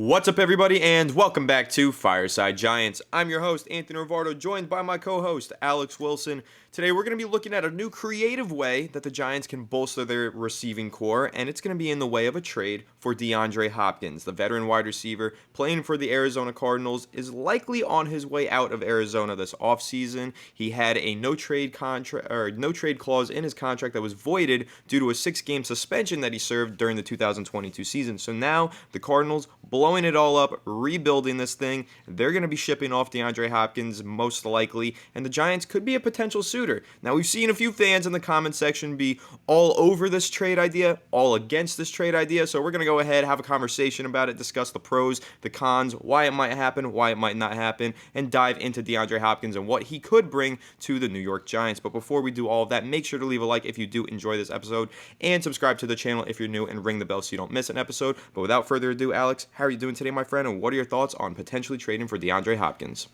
What's up, everybody, and welcome back to Fireside Giants. I'm your host, Anthony Rivardo, joined by my co-host, Alex Wilson. Today, we're going to be looking at a new creative way that the Giants can bolster their receiving core, and it's going to be in the way of a trade for DeAndre Hopkins. The veteran wide receiver playing for the Arizona Cardinals is likely on his way out of Arizona this offseason. He had a no-trade clause in his contract that was voided due to a 6-game suspension that he served during the 2022 season. So now, the Cardinals blowing it all up, rebuilding this thing. They're going to be shipping off DeAndre Hopkins most likely, and the Giants could be a potential suitor. Now, we've seen a few fans in the comment section be all over this trade idea, all against this trade idea, so we're going to go ahead, have a conversation about it, discuss the pros, the cons, why it might happen, why it might not happen, and dive into DeAndre Hopkins and what he could bring to the New York Giants. But before we do all of that, make sure to leave a like if you do enjoy this episode, and subscribe to the channel if you're new, and ring the bell so you don't miss an episode. But without further ado, Alex, how are you doing today, my friend, and what are your thoughts on potentially trading for DeAndre Hopkins?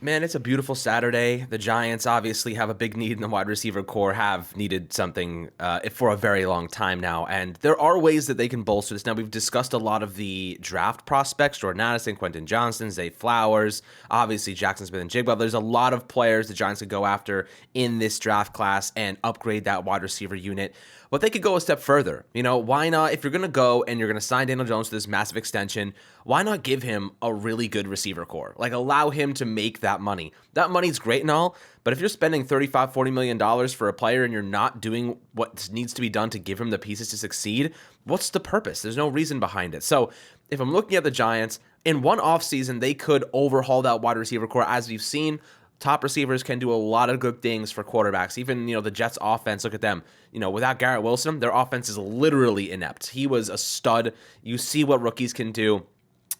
Man, it's a beautiful Saturday. The Giants obviously have a big need in the wide receiver core, have needed something for a very long time now, and there are ways that they can bolster this. Now, we've discussed a lot of the draft prospects, Jordan Addison, Quentin Johnston, Zay Flowers, obviously Jackson Smith and Jigba. There's a lot of players the Giants could go after in this draft class and upgrade that wide receiver unit. But they could go a step further. You know, why not? If you're going to go and you're going to sign Daniel Jones to this massive extension, why not give him a really good receiver core? Like, allow him to make that money. That money's great and all, but if you're spending $35-40 million for a player and you're not doing what needs to be done to give him the pieces to succeed, what's the purpose? There's no reason behind it. So if I'm looking at the Giants, in one offseason, they could overhaul that wide receiver core. As we've seen, top receivers can do a lot of good things for quarterbacks. Even, the Jets offense, look at them. Without Garrett Wilson, their offense is literally inept. He was a stud. You see what rookies can do.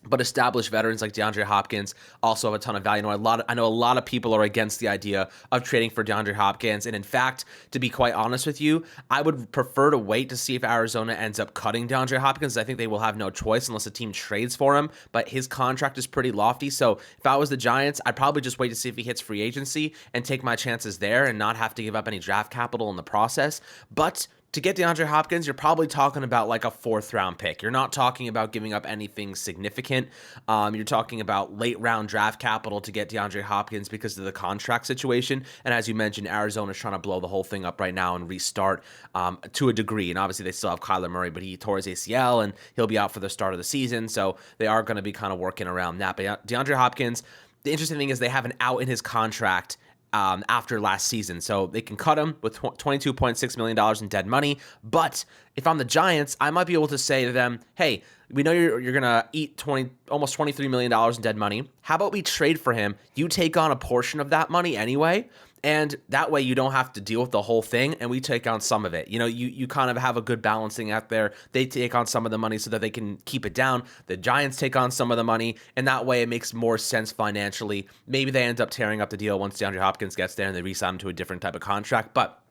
But established veterans like DeAndre Hopkins also have a ton of value. I know a lot of people are against the idea of trading for DeAndre Hopkins. And in fact, to be quite honest with you, I would prefer to wait to see if Arizona ends up cutting DeAndre Hopkins. I think they will have no choice unless a team trades for him. But his contract is pretty lofty. So if I was the Giants, I'd probably just wait to see if he hits free agency and take my chances there and not have to give up any draft capital in the process. But to get DeAndre Hopkins, you're probably talking about like a 4th-round pick. You're not talking about giving up anything significant. You're talking about late-round draft capital to get DeAndre Hopkins because of the contract situation. And as you mentioned, Arizona's trying to blow the whole thing up right now and restart to a degree. And obviously, they still have Kyler Murray, but he tore his ACL, and he'll be out for the start of the season. So they are going to be kind of working around that. But DeAndre Hopkins, the interesting thing is they have an out in his contract after last season. So they can cut him with $22.6 million in dead money. But if I'm the Giants, I might be able to say to them, hey, we know you're going to eat almost $23 million in dead money. How about we trade for him? You take on a portion of that money anyway. And that way you don't have to deal with the whole thing, and we take on some of it. You kind of have a good balancing out there. They take on some of the money so that they can keep it down. The Giants take on some of the money, and that way it makes more sense financially. Maybe they end up tearing up the deal once DeAndre Hopkins gets there and they re-sign him to a different type of contract. But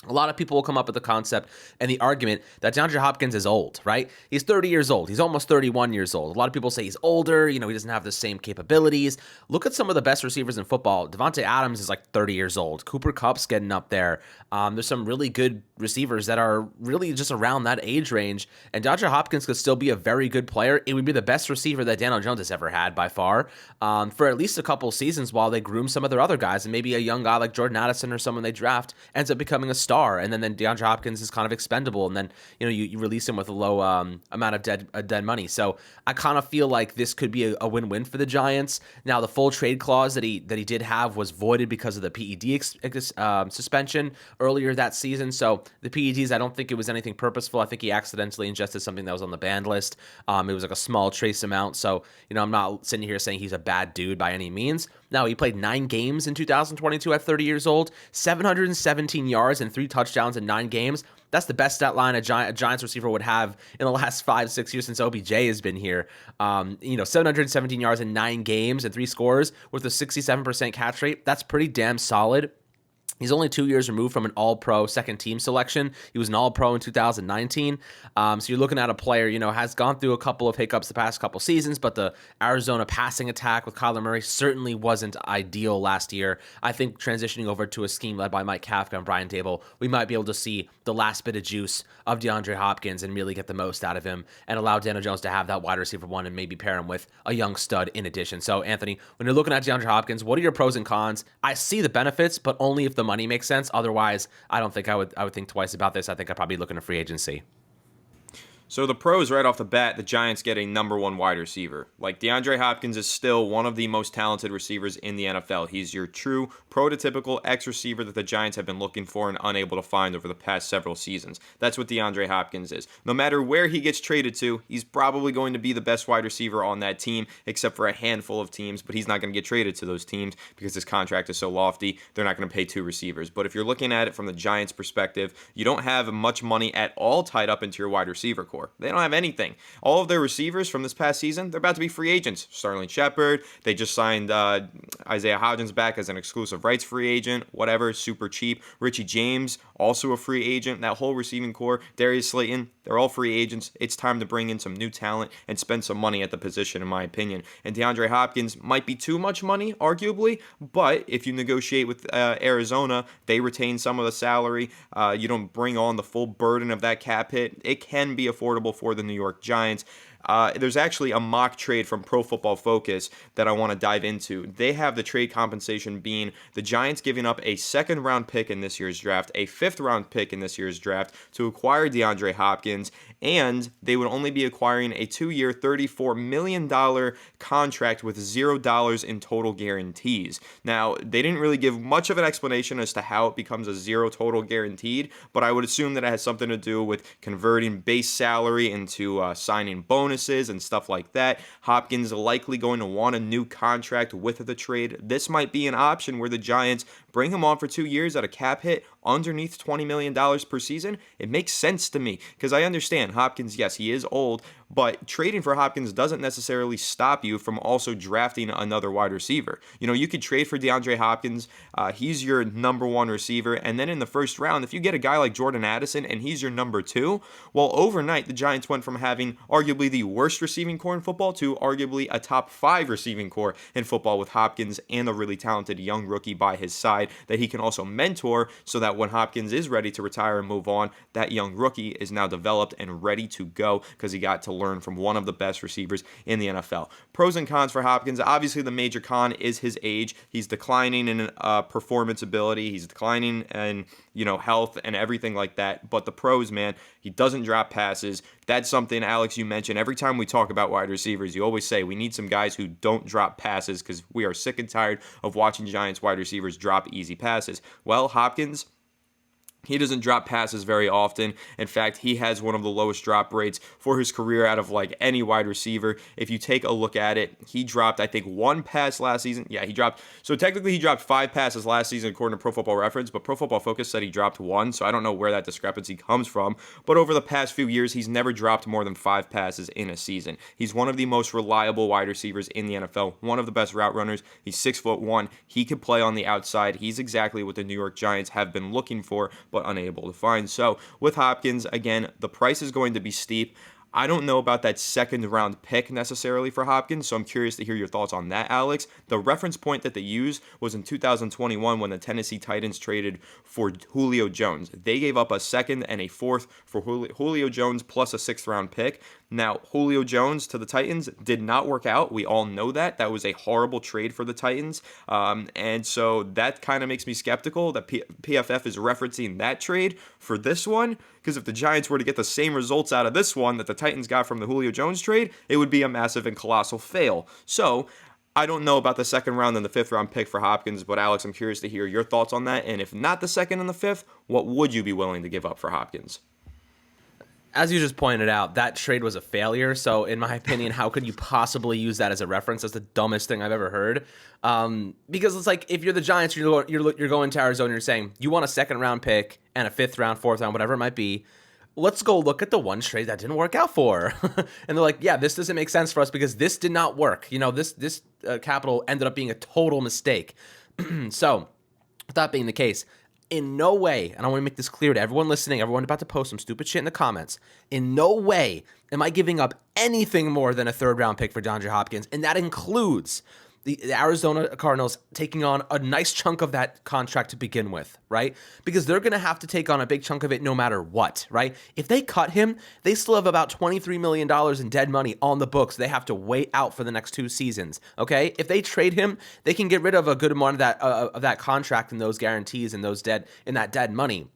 a lot of people will come up with the concept and the argument that DeAndre Hopkins is old, right? He's 30 years old. He's almost 31 years old. A lot of people say he's older. He doesn't have the same capabilities. Look at some of the best receivers in football. Devontae Adams is like 30 years old. Cooper Kupp's getting up there. There's some really good receivers that are really just around that age range. And DeAndre Hopkins could still be a very good player. It would be the best receiver that Daniel Jones has ever had by far for at least a couple seasons while they groom some of their other guys. And maybe a young guy like Jordan Addison or someone they draft ends up becoming a star, and then DeAndre Hopkins is kind of expendable, and then you release him with a low amount of dead money. So I kind of feel like this could be a win-win for the Giants. Now, the full trade clause that he did have was voided because of the PED suspension earlier that season. So the PEDs, I don't think it was anything purposeful. I think he accidentally ingested something that was on the banned list. It was like a small trace amount. So I'm not sitting here saying he's a bad dude by any means. Now, he played 9 games in 2022 at 30 years old, 717 yards and 3 touchdowns in 9 games. That's the best stat line a Giants receiver would have in the last 5-6 years since OBJ has been here. 717 yards in 9 games and 3 scores with a 67% catch rate. That's pretty damn solid. He's only 2 years removed from an all-pro second team selection. He was an all-pro in 2019. So you're looking at a player, has gone through a couple of hiccups the past couple seasons, but the Arizona passing attack with Kyler Murray certainly wasn't ideal last year. I think transitioning over to a scheme led by Mike Kafka and Brian Dable, we might be able to see the last bit of juice of DeAndre Hopkins and really get the most out of him and allow Daniel Jones to have that wide receiver one and maybe pair him with a young stud in addition. So, Anthony, when you're looking at DeAndre Hopkins, what are your pros and cons? I see the benefits, but only if the money makes sense. Otherwise, I don't think I would think twice about this. I think I'd probably be looking at free agency. So the pros right off the bat, the Giants get a number one wide receiver. Like, DeAndre Hopkins is still one of the most talented receivers in the NFL. He's your true prototypical X receiver that the Giants have been looking for and unable to find over the past several seasons. That's what DeAndre Hopkins is. No matter where he gets traded to, he's probably going to be the best wide receiver on that team, except for a handful of teams, but he's not going to get traded to those teams because his contract is so lofty, they're not going to pay two receivers. But if you're looking at it from the Giants' perspective, you don't have much money at all tied up into your wide receiver core. They don't have anything. All of their receivers from this past season, they're about to be free agents. Sterling Shepard, they just signed Isaiah Hodgins back as an exclusive rights free agent, whatever, super cheap. Richie James, also a free agent. That whole receiving core, Darius Slayton, they're all free agents. It's time to bring in some new talent and spend some money at the position, in my opinion. And DeAndre Hopkins might be too much money, arguably, but if you negotiate with Arizona, they retain some of the salary. You don't bring on the full burden of that cap hit. It can be affordable for the New York Giants. There's actually a mock trade from Pro Football Focus that I want to dive into. They have the trade compensation being the Giants giving up a second-round pick in this year's draft, a fifth-round pick in this year's draft to acquire DeAndre Hopkins, and they would only be acquiring a 2-year, $34 million contract with $0 in total guarantees. Now, they didn't really give much of an explanation as to how it becomes a zero total guaranteed, but I would assume that it has something to do with converting base salary into signing bonuses and stuff like that. Hopkins likely going to want a new contract with the trade. This might be an option where the Giants bring him on for 2 years at a cap hit underneath $20 million per season. It makes sense to me because I understand Hopkins, yes, he is old, but trading for Hopkins doesn't necessarily stop you from also drafting another wide receiver. You could trade for DeAndre Hopkins. He's your number one receiver. And then in the first round, if you get a guy like Jordan Addison and he's your number two, well, overnight, the Giants went from having arguably the worst receiving core in football to arguably a top 5 receiving core in football with Hopkins and a really talented young rookie by his side that he can also mentor so that when Hopkins is ready to retire and move on, that young rookie is now developed and ready to go because he got to learn from one of the best receivers in the NFL. Pros and cons for Hopkins. Obviously, the major con is his age. He's declining in performance ability. He's declining in health and everything like that. But the pros, man, he doesn't drop passes. That's something, Alex, you mentioned. Every time we talk about wide receivers, you always say we need some guys who don't drop passes because we are sick and tired of watching Giants wide receivers drop easy passes. Well, Hopkins, he doesn't drop passes very often. In fact, he has one of the lowest drop rates for his career out of any wide receiver. If you take a look at it, he dropped, I think, 1 pass last season. Yeah, so technically he dropped 5 passes last season according to Pro Football Reference, but Pro Football Focus said he dropped 1, so I don't know where that discrepancy comes from. But over the past few years, he's never dropped more than 5 passes in a season. He's one of the most reliable wide receivers in the NFL, one of the best route runners. He's 6'1". He can play on the outside. He's exactly what the New York Giants have been looking for, but unable to find. So with Hopkins, again, the price is going to be steep. I don't know about that second round pick necessarily for Hopkins, so I'm curious to hear your thoughts on that, Alex. The reference point that they used was in 2021 when the Tennessee Titans traded for Julio Jones. They gave up a second and a fourth for Julio Jones plus a 6th round pick. Now, Julio Jones to the Titans did not work out. We all know that. That was a horrible trade for the Titans. And so that kind of makes me skeptical that PFF is referencing that trade for this one. Because if the Giants were to get the same results out of this one that the Titans got from the Julio Jones trade, it would be a massive and colossal fail. So I don't know about the second round and the 5th round pick for Hopkins, but Alex, I'm curious to hear your thoughts on that. And if not the second and the 5th, what would you be willing to give up for Hopkins? As you just pointed out, that trade was a failure. So, in my opinion, how could you possibly use that as a reference? That's the dumbest thing I've ever heard. Because it's like if you're the Giants, you're going to Arizona, you're saying you want a 2nd round pick and a 5th round, 4th round, whatever it might be. Let's go look at the one trade that didn't work out for. And they're like, yeah, this doesn't make sense for us because this did not work. This capital ended up being a total mistake. So, with that being the case, in no way, and I want to make this clear to everyone listening, everyone about to post some stupid shit in the comments, in no way am I giving up anything more than a third-round pick for DeAndre Hopkins, and that includes the Arizona Cardinals taking on a nice chunk of that contract to begin with, right? Because they're going to have to take on a big chunk of it no matter what, right? If they cut him, they still have about $23 million in dead money on the books they have to wait out for the next 2 seasons, okay? If they trade him, they can get rid of a good amount of that contract and those guarantees and that dead money.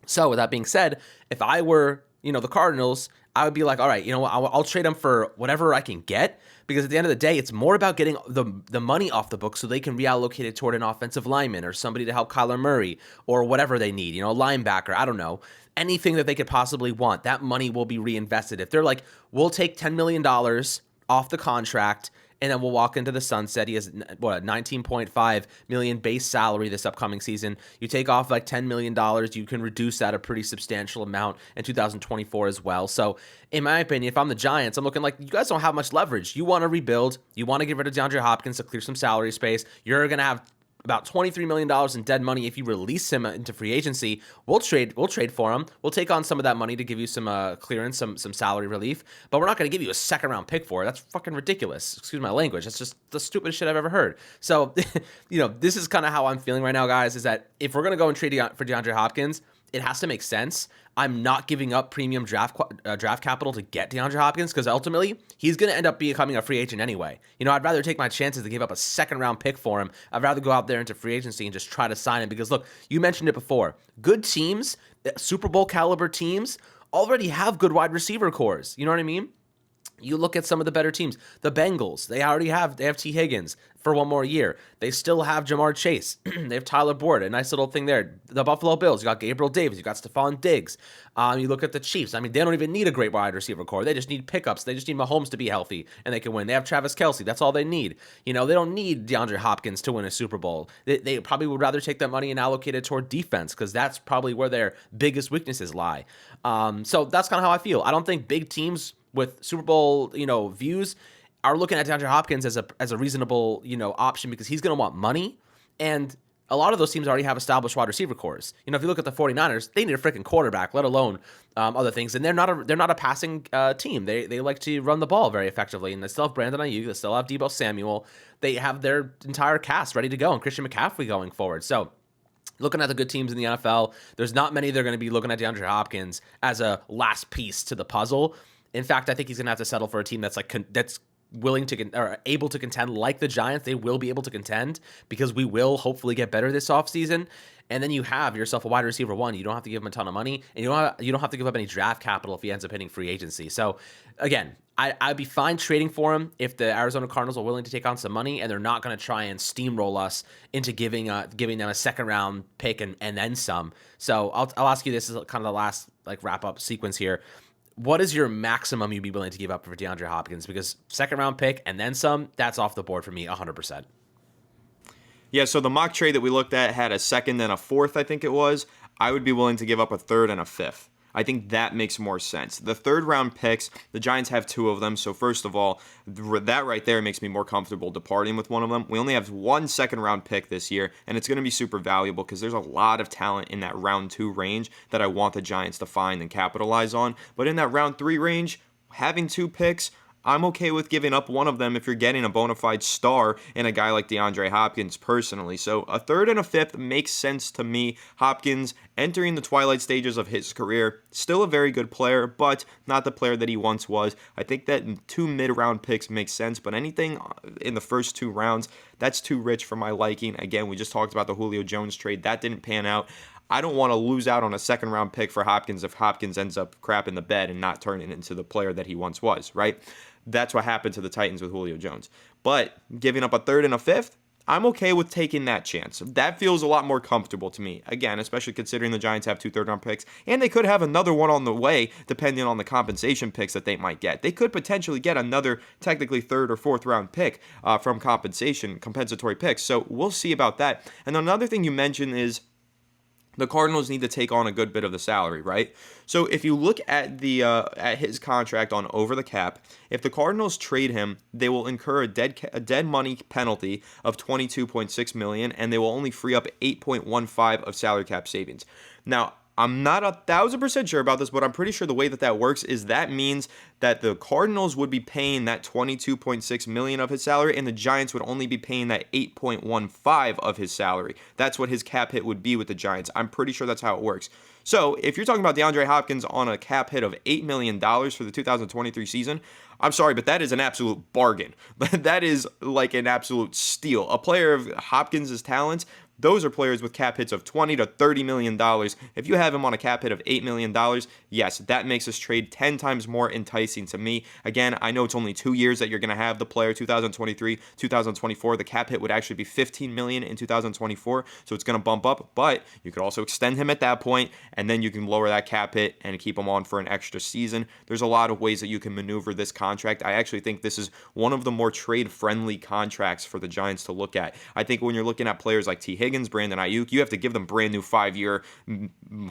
So with that being said, if I were, the Cardinals, I would be like, all right, I'll trade him for whatever I can get, because at the end of the day, it's more about getting the money off the book so they can reallocate it toward an offensive lineman or somebody to help Kyler Murray or whatever they need, a linebacker, I don't know. Anything that they could possibly want, that money will be reinvested. If they're like, we'll take $10 million off the contract and then we'll walk into the sunset. He has, $19.5 million base salary this upcoming season. You take off like $10 million, you can reduce that a pretty substantial amount in 2024 as well. So in my opinion, if I'm the Giants, I'm looking like, you guys don't have much leverage. You want to rebuild. You want to get rid of DeAndre Hopkins to clear some salary space. You're going to have about $23 million in dead money if you release him into free agency. We'll trade for him. We'll take on some of that money to give you some clearance, some salary relief, but we're not going to give you a second-round pick for it. That's fucking ridiculous. Excuse my language. That's just the stupidest shit I've ever heard. So, this is kind of how I'm feeling right now, guys, is that if we're going to go and trade for DeAndre Hopkins, it has to make sense. I'm not giving up premium draft capital to get DeAndre Hopkins, because ultimately he's going to end up becoming a free agent anyway. I'd rather take my chances to give up a second-round pick for him. I'd rather go out there into free agency and just try to sign him, because look, you mentioned it before. Good teams, Super Bowl caliber teams, already have good wide receiver cores. You know what I mean? You look at some of the better teams. The Bengals, they have T. Higgins for one more year. They still have Jamar Chase. They have Tyler Boyd, a nice little thing there. The Buffalo Bills, you got Gabriel Davis, you got Stephon Diggs. You look at the Chiefs. I mean, they don't even need a great wide receiver core. They just need pickups. They just need Mahomes to be healthy, and they can win. They have Travis Kelce. That's all they need. They don't need DeAndre Hopkins to win a Super Bowl. They probably would rather take that money and allocate it toward defense, because that's probably where their biggest weaknesses lie. So that's kind of how I feel. I don't think big teams with Super Bowl, views are looking at DeAndre Hopkins as a reasonable, option, because he's going to want money. And a lot of those teams already have established wide receiver cores. If you look at the 49ers, they need a freaking quarterback, let alone other things. And they're not a passing team. They like to run the ball very effectively. And they still have Brandon Ayuk. They still have Deebo Samuel. They have their entire cast ready to go, and Christian McCaffrey going forward. So looking at the good teams in the NFL, there's not many they're going to be looking at DeAndre Hopkins as a last piece to the puzzle. In fact, I think he's going to have to settle for a team that's that's willing to or able to contend like the Giants. They will be able to contend, because we will hopefully get better this offseason. And then you have yourself a wide receiver one. You don't have to give him a ton of money, and you don't have to give up any draft capital if he ends up hitting free agency. So again, I'd be fine trading for him if the Arizona Cardinals are willing to take on some money, and they're not going to try and steamroll us into giving them a second round pick and then some. So I'll ask you, this is kind of the last wrap up sequence here. What is your maximum you'd be willing to give up for DeAndre Hopkins? Because second round pick and then some, that's off the board for me 100%. Yeah, so the mock trade that we looked at had a second and a fourth, I think it was. I would be willing to give up a third and a fifth. I think that makes more sense. The third round picks, the Giants have 2 of them. So first of all, that right there makes me more comfortable departing with one of them. We only have 1 second round pick this year, and it's going to be super valuable because there's a lot of talent in that round 2 range that I want the Giants to find and capitalize on. But in that round 3 range, having 2 picks, I'm okay with giving up one of them if you're getting a bona fide star in a guy like DeAndre Hopkins personally. So a third and a fifth makes sense to me. Hopkins entering the twilight stages of his career, still a very good player, but not the player that he once was. I think that 2 mid-round picks makes sense, but anything in the first 2 rounds, that's too rich for my liking. Again, we just talked about the Julio Jones trade. That didn't pan out. I don't want to lose out on a second round pick for Hopkins if Hopkins ends up crapping the bed and not turning into the player that he once was, right? That's what happened to the Titans with Julio Jones. But giving up a third and a fifth, I'm okay with taking that chance. That feels a lot more comfortable to me. Again, especially considering the Giants have 2 third-round picks, and they could have another one on the way, depending on the compensation picks that they might get. They could potentially get another technically 3rd or 4th-round pick from compensatory picks. So we'll see about that. And another thing you mentioned is the Cardinals need to take on a good bit of the salary, right? So if you look at the at his contract on over the cap, if the Cardinals trade him, they will incur a dead money penalty of 22.6 million, and they will only free up 8.15 of salary cap savings. Now, I'm not 1,000% sure about this, but I'm pretty sure the way that works is that means that the Cardinals would be paying that 22.6 million of his salary, and the Giants would only be paying that 8.15 of his salary. That's what his cap hit would be with the Giants. I'm pretty sure that's how it works. So if you're talking about DeAndre Hopkins on a cap hit of $8 million for the 2023 season, I'm sorry, but that is an absolute bargain. That is like an absolute steal. A player of Hopkins' talents, those are players with cap hits of $20 to $30 million. If you have him on a cap hit of $8 million, yes, that makes this trade 10 times more enticing to me. Again, I know it's only 2 years that you're going to have the player, 2023, 2024. The cap hit would actually be $15 million in 2024, so it's going to bump up, but you could also extend him at that point, and then you can lower that cap hit and keep him on for an extra season. There's a lot of ways that you can maneuver this contract. I actually think this is one of the more trade-friendly contracts for the Giants to look at. I think when you're looking at players like T. Higgins, Brandon Ayuk, you have to give them brand new 5-year,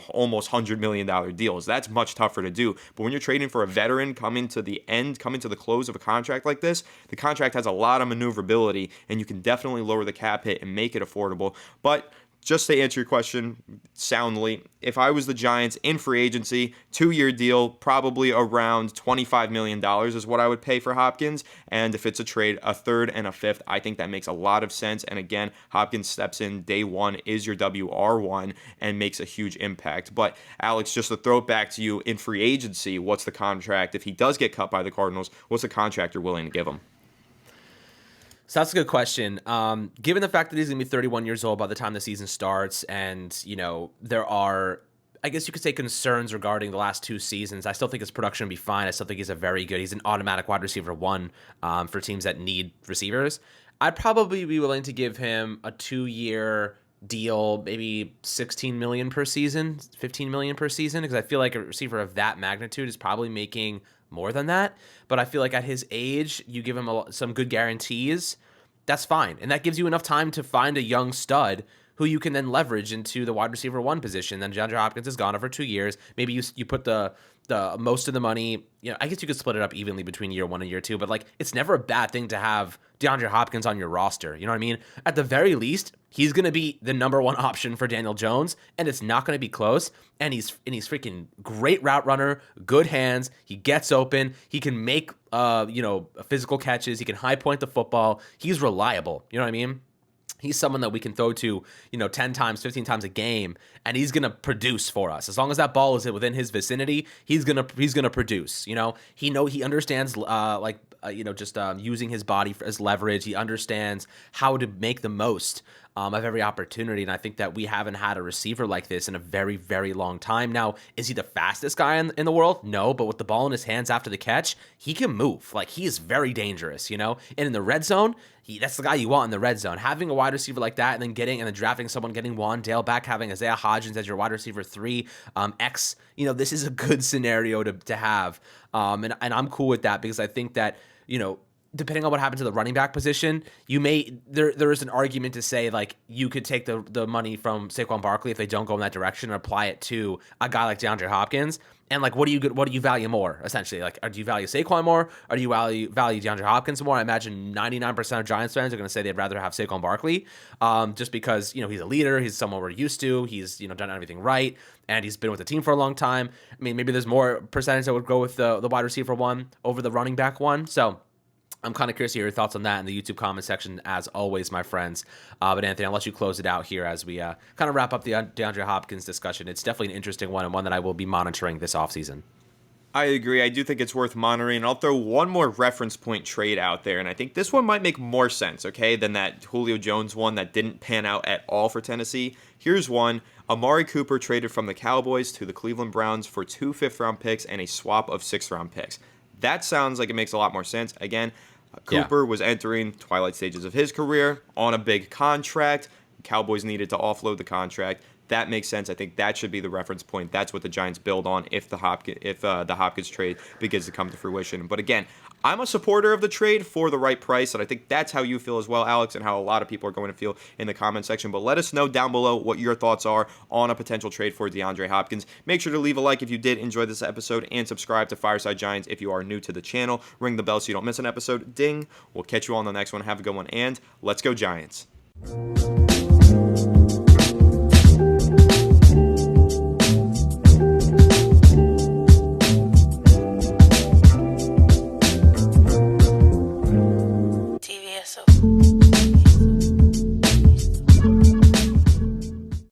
almost $100 million deals. That's much tougher to do. But when you're trading for a veteran coming to the close of a contract like this, the contract has a lot of maneuverability, and you can definitely lower the cap hit and make it affordable. But just to answer your question soundly, if I was the Giants in free agency, 2-year deal, probably around $25 million is what I would pay for Hopkins. And if it's a trade, a third and a fifth, I think that makes a lot of sense. And again, Hopkins steps in day one, is your WR1, and makes a huge impact. But Alex, just to throw it back to you, in free agency, what's the contract? If he does get cut by the Cardinals, what's the contract you're willing to give him? So that's a good question. Given the fact that he's going to be 31 years old by the time the season starts, and, there are, I guess you could say, concerns regarding the last 2 seasons, I still think his production will be fine. I still think he's an automatic wide receiver 1 for teams that need receivers. I'd probably be willing to give him a 2-year deal, maybe $16 million per season, $15 million per season, because I feel like a receiver of that magnitude is probably making more than that. But I feel like at his age, you give him some good guarantees, that's fine. And that gives you enough time to find a young stud who you can then leverage into the wide receiver 1 position. Then DeAndre Hopkins is gone for 2 years. Maybe you put the most of the money, I guess you could split it up evenly between year 1 and year 2, but like, it's never a bad thing to have DeAndre Hopkins on your roster. You know what I mean? At the very least, he's going to be the number 1 option for Daniel Jones, and it's not going to be close. And he's freaking great route runner, good hands. He gets open. He can make physical catches. He can high point the football. He's reliable. You know what I mean? He's someone that we can throw to, 10 times, 15 times a game, and he's going to produce for us. As long as that ball is within his vicinity, he's going to produce. He understands using his body as leverage. He understands how to make the most of every opportunity, and I think that we haven't had a receiver like this in a very, very long time. Now, is he the fastest guy in the world? No, but with the ball in his hands after the catch, he can move. Like, he is very dangerous, And in the red zone, that's the guy you want in the red zone. Having a wide receiver like that, and then drafting someone, getting Wandale back, having Isaiah Hodgins as your wide receiver 3, this is a good scenario to have. And I'm cool with that, because I think that, depending on what happens to the running back position, there is an argument to say, like, you could take the money from Saquon Barkley if they don't go in that direction and apply it to a guy like DeAndre Hopkins. And like, what do you value more, essentially? Like, do you value Saquon more, or do you value DeAndre Hopkins more? I imagine 99% of Giants fans are going to say they'd rather have Saquon Barkley, just because he's a leader, he's someone we're used to, he's done everything right, and he's been with the team for a long time. I mean, maybe there's more percentage that would go with the wide receiver 1 over the running back 1. So I'm kind of curious to hear your thoughts on that in the YouTube comment section, as always, my friends. But Anthony, I'll let you close it out here as we kind of wrap up the DeAndre Hopkins discussion. It's definitely an interesting one, and one that I will be monitoring this offseason. I agree. I do think it's worth monitoring. I'll throw one more reference point trade out there, and I think this one might make more sense, than that Julio Jones one that didn't pan out at all for Tennessee. Here's one. Amari Cooper traded from the Cowboys to the Cleveland Browns for 2 fifth-round picks and a swap of 6th-round picks. That sounds like it makes a lot more sense. Again, Cooper was entering twilight stages of his career on a big contract. Cowboys needed to offload the contract. That makes sense. I think that should be the reference point. That's what the Giants build on if the Hopkins trade begins to come to fruition. But again, I'm a supporter of the trade for the right price, and I think that's how you feel as well, Alex, and how a lot of people are going to feel in the comment section. But let us know down below what your thoughts are on a potential trade for DeAndre Hopkins. Make sure to leave a like if you did enjoy this episode, and subscribe to Fireside Giants if you are new to the channel. Ring the bell so you don't miss an episode. Ding. We'll catch you all on the next one. Have a good one, and let's go Giants.